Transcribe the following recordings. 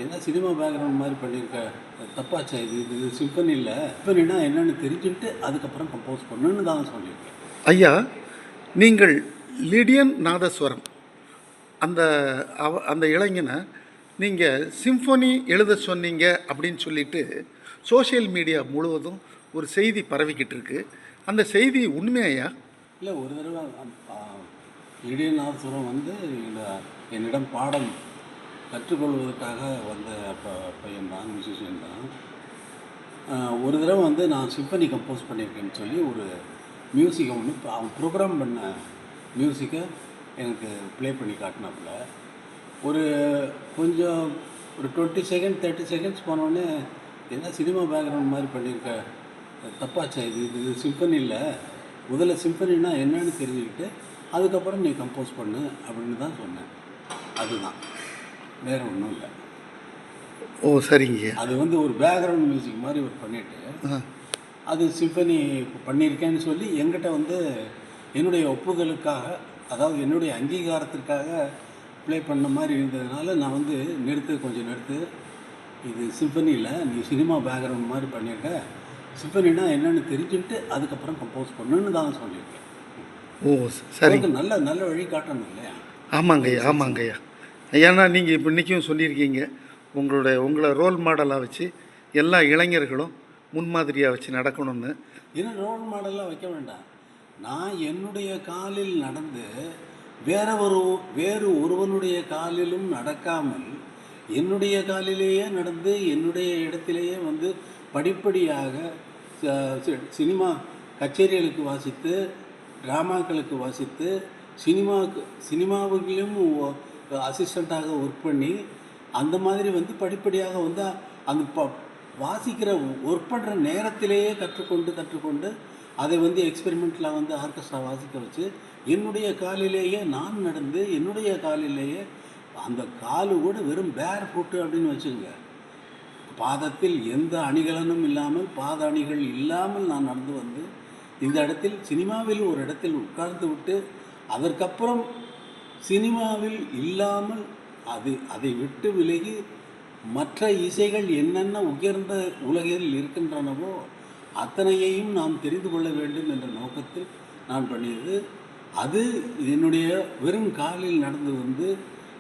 என்ன cinema background மாதிரி பண்ணியிருக்க, தப்பாச்சா இது இது சிம்பனி இல்லை, சிம்பனினா என்னென்னு தெரிஞ்சுட்டு அதுக்கப்புறம் கம்போஸ் பண்ணுன்னு தான் சொல்லியிருக்கேன். ஐயா, நீங்கள் லிடியன் நாதஸ்வரம் அந்த அந்த இளைஞனை நீங்கள் சிம்ஃபனி எழுத சொன்னீங்க அப்படின்னு சொல்லிட்டு சோஷியல் மீடியா முழுவதும் ஒரு செய்தி பரவிக்கிட்டு இருக்கு. அந்த செய்தி உண்மையா? இல்லை, ஒரு தடவை லிடியன் நாதஸ்வரம் வந்து என்னிடம் பாடம் கற்றுக்கொள்வதற்காக வந்த பையன்தான், மியூசிஷியன் தான். ஒரு தடவை வந்து நான் சிம்பனி கம்போஸ் பண்ணியிருக்கேன்னு சொல்லி ஒரு மியூசிக்கை ஒன்று அவன் ப்ரோக்ராம் பண்ண மியூசிக்கை எனக்கு ப்ளே பண்ணி காட்டினாப்புல. கொஞ்சம் ஒரு 20 செகண்ட் 30 செகண்ட்ஸ் போனோடனே என்ன சினிமா பேக்ரவுண்ட் மாதிரி பண்ணியிருக்க, தப்பாச்சா இது இது சிம்பனி இல்லை, முதல்ல சிம்பனினா என்னன்னு தெரிஞ்சுக்கிட்டு அதுக்கப்புறம் நீ கம்போஸ் பண்ணு அப்படின்னு தான் சொன்னேன். அதுதான், வேறு ஒன்றும் இல்லை. ஓ சரிங்க. அது வந்து ஒரு பேக்ரவுண்ட் மியூசிக் மாதிரி ஒரு பண்ணிவிட்டு அது சிம்பனி பண்ணியிருக்கேன்னு சொல்லி என்கிட்ட வந்து என்னுடைய ஒப்புதலுக்காக, அதாவது என்னுடைய அங்கீகாரத்திற்காக ப்ளே பண்ண மாதிரி இருந்ததுனால நான் வந்து கொஞ்சம் நிறுத்து, இது சிம்பனி இல்லை, நீ சினிமா பேக்ரவுண்ட் மாதிரி பண்ணியிருக்க, சிம்பனினா என்னென்னு தெரிஞ்சுட்டு அதுக்கப்புறம் கம்போஸ் பண்ணுன்னு தான் சொல்லியிருக்கேன். ஓ சரி, நல்ல நல்ல வழி காட்டணும் இல்லையா? ஆமாங்கய்யா, ஆமாங்கய்யா. ஏன்னா நீங்கள் இப்போ இன்றைக்கும் சொல்லியிருக்கீங்க, உங்களை ரோல் மாடலாக வச்சு எல்லா இளைஞர்களும் முன்மாதிரியாக வச்சு நடக்கணும்னு. ஏன்னா ரோல் மாடலாக வைக்க வேண்டாம், நான் என்னுடைய காலில் நடந்து வேறு ஒருவனுடைய காலிலும் நடக்காமல் என்னுடைய காலிலேயே நடந்து என்னுடைய இடத்திலேயே வந்து படிப்படியாக சினிமா கச்சேரிகளுக்கு வாசித்து, ட்ராமாக்களுக்கு வாசித்து, சினிமாவுக்கும் அசிஸ்டண்ட்டாக ஒர்க் பண்ணி, அந்த மாதிரி வந்து படிப்படியாக வந்து அந்த வாசிக்கிற ஒர்க் பண்ணுற நேரத்திலேயே கற்றுக்கொண்டு அதை வந்து எக்ஸ்பெரிமெண்ட்டில் வந்து ஆர்கெஸ்ட்ரா வாசிக்க வச்சு என்னுடைய காலிலேயே நான் நடந்து என்னுடைய காலிலேயே, அந்த காலு கூட வெறும் பேர் ஃபுட்டு அப்படின்னு வச்சுக்கோங்க, பாதத்தில் எந்த அணிகலனும் இல்லாமல், பாத அணிகள் இல்லாமல் நான் நடந்து வந்து இந்த இடத்தில் சினிமாவில் ஒரு இடத்தில் உட்கார்ந்து விட்டு அதற்கப்புறம் சினிமாவில் இல்லாமல் அதை விட்டு விலகி மற்ற இசைகள் என்னென்ன உயர்ந்த உலகில் இருக்கின்றனவோ அத்தனையையும் நாம் தெரிந்து கொள்ள வேண்டும் என்ற நோக்கத்தில் நான் பண்ணியது. அது என்னுடைய வெறும் காலில் நடந்து வந்து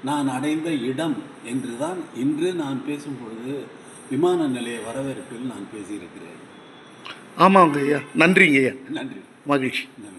நான் அடைந்த இடம் என்று தான் இன்று நான் பேசும் பொழுது விமான நிலைய வரவேற்பில் நான் பேசியிருக்கிறேன். ஆமாங்க ஐயா, நன்றிங்க ஐயா, நன்றி, மகிழ்ச்சி.